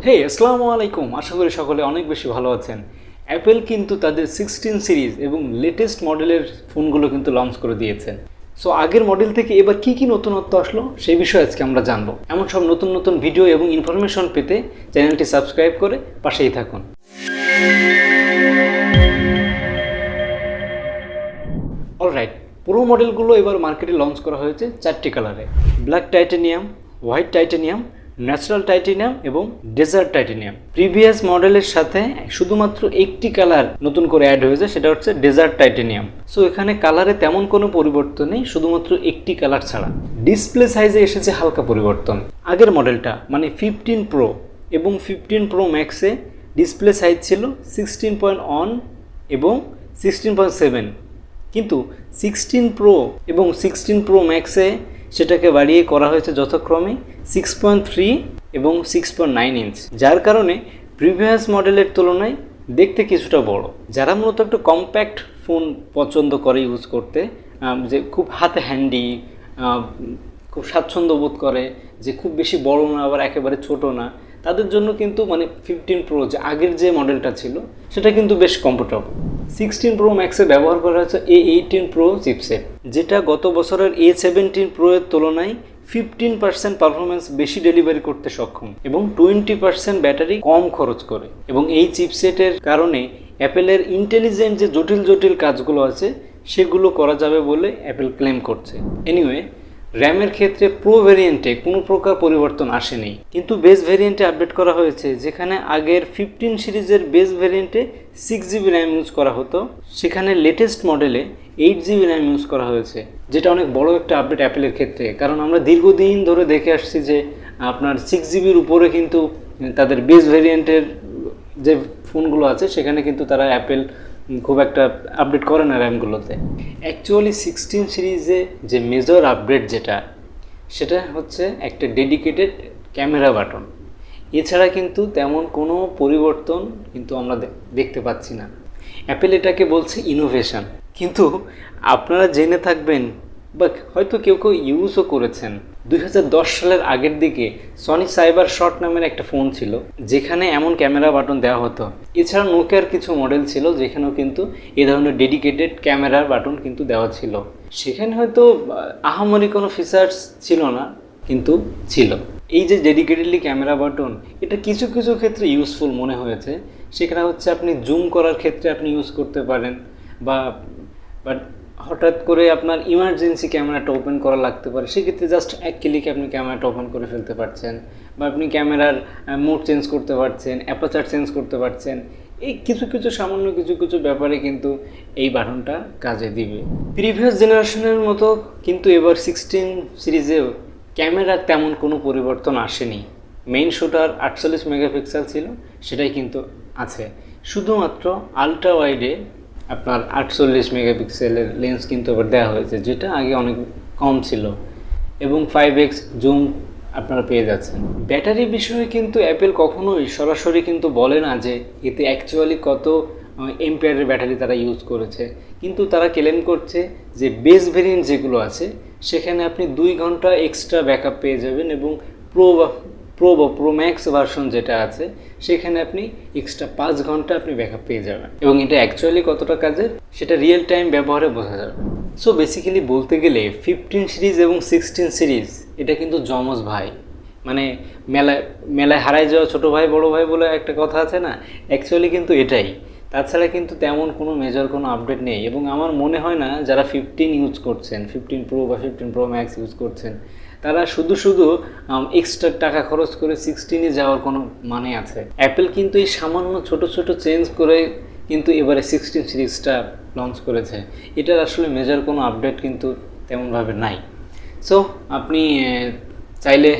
হে আসসালামু আলাইকুম, আশা করি সকলে অনেক বেশি ভালো আছেন। অ্যাপেল কিন্তু তাদের 16 সিরিজ এবং লেটেস্ট মডেলের ফোনগুলো কিন্তু লঞ্চ করে দিয়েছেন। সো আগের মডেল থেকে এবার কি কি নতুনত্ব আসলো সেই বিষয়ে আজকে আমরা জানবো। এমন সব নতুন নতুন ভিডিও এবং ইনফরমেশন পেতে চ্যানেলটি সাবস্ক্রাইব করে পাশেই থাকুন। অলরাইট, পুরো মডেলগুলো এবার মার্কেটে লঞ্চ করা হয়েছে 4টি কালারে: black titanium, white titanium, natural titanium এবং ডেজার্ট টাইটানিয়াম। প্রিভিয়াস মডেলের সাথে শুধুমাত্র একটি কালার নতুন করে অ্যাড হয়েছে, সেটা হচ্ছে ডেজার্ট টাইটানিয়াম। সো এখানে কালারে তেমন কোনো পরিবর্তন নেই, শুধুমাত্র একটি কালার ছাড়া। ডিসপ্লে সাইজে এসেছে হালকা পরিবর্তন। আগের মডেলটা মানে 15 প্রো এবং 15 প্রো ম্যাক্সে ডিসপ্লে সাইজ ছিল 16.1 এবং 16.7, কিন্তু 16 প্রো এবং 16 প্রো ম্যাক্সে সেটাকে বাড়িয়ে করা হয়েছে যথাক্রমে 6.3 এবং 6.9 ইঞ্চ, যার কারণে প্রিভিয়াস মডেলের তুলনায় দেখতে কিছুটা বড়। যারা মূলত একটু কম্প্যাক্ট ফোন পছন্দ করে ইউজ করতে, যে খুব হাতে হ্যান্ডি, খুব স্বাচ্ছন্দ্য বোধ করে, যে খুব বেশি বড় না আবার একেবারে ছোট না, তাদের জন্য কিন্তু মানে 15 প্রো যে আগের যে মডেলটা ছিল সেটা কিন্তু বেশ কমফোর্টেবল। 16 প্রো ম্যাক্সে ব্যবহার করা হচ্ছে A18 প্রো চিপসেট, যেটা গত বছরের A17 প্রো এর তুলনায় 15% পারফরমেন্স বেশি ডেলিভারি করতে সক্ষম এবং 20% ব্যাটারি কম খরচ করে। এবং এই চিপসেটের কারণে অ্যাপেলের ইন্টেলিজেন্ট যে জটিল জটিল কাজগুলো আছে সেগুলো করা যাবে বলে অ্যাপেল ক্লেম করছে। এনিওয়ে, র্যামের ক্ষেত্রে প্রো ভ্যারিয়েন্টে কোনো প্রকার পরিবর্তন আসেনি, কিন্তু বেস ভ্যারিয়েন্টে আপডেট করা হয়েছে। যেখানে আগের 15 সিরিজের বেস ভ্যারিয়েন্টে 6GB র্যাম ইউজ করা হতো, সেখানে লেটেস্ট মডেলে 8GB র্যাম ইউজ করা হয়েছে, যেটা অনেক বড় একটা আপডেট অ্যাপেলের ক্ষেত্রে। কারণ আমরা দীর্ঘদিন ধরে দেখে আসছি যে আপনার 6GBর উপরে কিন্তু তাদের বেস ভ্যারিয়েন্টের যে ফোনগুলো আছে সেখানে কিন্তু তারা অ্যাপেল খুব একটা আপডেট করে না র্যামগুলোতে। অ্যাকচুয়ালি 16 সিরিজে যে মেজর আপডেট সেটা হচ্ছে একটা ডেডিকেটেড ক্যামেরা বাটন। এছাড়া কিন্তু তেমন কোনো পরিবর্তন কিন্তু আমরা দেখতে পাচ্ছি না। অ্যাপেল এটাকে বলছে ইনোভেশন, কিন্তু আপনারা জেনে থাকবেন বা হয়তো কেউ কেউ ইউজও করেছেন, 2010 সালের আগের দিকে সনি সাইবার শট নামের একটা ফোন ছিল যেখানে এমন ক্যামেরা বাটন দেওয়া হতো। এছাড়া নোকিয়ার কিছু মডেল ছিল যেখানেও কিন্তু এ ধরনের ডেডিকেটেড ক্যামেরার বাটন কিন্তু দেওয়া ছিল। সেখানে হয়তো আহামরি কোনো ফিচার্স ছিল না, কিন্তু ছিল। এই যে ডেডিকেটেডলি ক্যামেরা বাটন, এটা কিছু কিছু ক্ষেত্রে ইউজফুল মনে হয়েছে। সেখানে হচ্ছে আপনি জুম করার ক্ষেত্রে আপনি ইউজ করতে পারেন, বাট হঠাৎ করে আপনার ইমার্জেন্সি ক্যামেরাটা ওপেন করা লাগতে পারে, সেক্ষেত্রে জাস্ট এক ক্লিকে আপনি ক্যামেরাটা ওপেন করে ফেলতে পারছেন, বা আপনি ক্যামেরার মোড চেঞ্জ করতে পারছেন, অ্যাপারচার চেঞ্জ করতে পারছেন। এই কিছু কিছু সামান্য কিছু ব্যাপারে কিন্তু এই বাটনটা কাজে দিবে। প্রিভিয়াস জেনারেশনের মতো কিন্তু এবার 16 সিরিজেও ক্যামেরার তেমন কোনো পরিবর্তন আসেনি। মেইন শুটার 48 মেগাপিক্সেল ছিল, সেটাই কিন্তু আছে। শুধুমাত্র আলট্রা ওয়াইডে আপনার 48 মেগাপিক্সেলের লেন্স কিন্তু এবার দেওয়া হয়েছে, যেটা আগে অনেক কম ছিল, এবং 5x জুম আপনারা পেয়ে যাচ্ছেন। ব্যাটারি বিষয়ে কিন্তু অ্যাপেল কখনোই সরাসরি কিন্তু বলে না যে এতে অ্যাকচুয়ালি কত এম্পিয়ারের ব্যাটারি তারা ইউজ করেছে, কিন্তু তারা ক্লেম করছে যে বেস ভেরিয়েন্ট যেগুলো আছে সেখানে আপনি 2 ঘন্টা এক্সট্রা ব্যাকআপ পেয়ে যাবেন, এবং প্রো ম্যাক্স ভার্সন যেটা আছে সেখানে আপনি এক্সট্রা 5 ঘন্টা আপনি ব্যাকআপ পেয়ে যাবেন। এবং এটা অ্যাকচুয়ালি কতটা কাজের সেটা রিয়েল টাইম ব্যবহারে বোঝা যাবে। সো বেসিক্যালি বলতে গেলে 15 সিরিজ এবং 16 সিরিজ এটা কিন্তু যমজ ভাই। মানে মেলায় হারায় যাওয়া ছোটো ভাই বড়ো ভাই বলে একটা কথা আছে না, অ্যাকচুয়ালি কিন্তু এটাই। তাছাড়া কিন্তু তেমন কোনো মেজর কোনো আপডেট নেই। এবং আমার মনে হয় না যারা 15 ইউজ করছেন, 15 প্রো বা 15 প্রো ম্যাক্স ইউজ করছেন, তারা শুধু এক্সট্রা টাকা খরচ করে 16-এ যাওয়ার কোনো মানে আছে। অ্যাপেল কিন্তু এই সামান্য ছোট চেঞ্জ করে কিন্তু এবারে 16 সিরিজটা লঞ্চ করেছে। এটার আসলে মেজর কোনো আপডেট কিন্তু তেমনভাবে নাই। সো আপনি চাইলে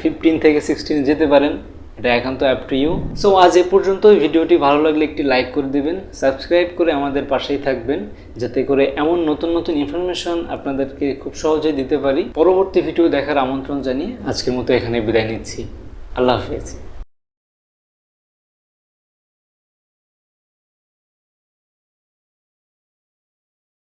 15 থেকে 16 যেতে পারেন, এটা একান্ত অ্যাপ টু ইউ। সো আজ এ পর্যন্ত। ভিডিওটি ভালো লাগলে একটি লাইক করে দেবেন, সাবস্ক্রাইব করে আমাদের পাশেই থাকবেন, যাতে করে এমন নতুন নতুন ইনফরমেশন আপনাদেরকে খুব সহজেই দিতে পারি। পরবর্তী ভিডিও দেখার আমন্ত্রণ জানিয়ে আজকের মতো এখানে বিদায় নিচ্ছি। আল্লাহ হাফেজ।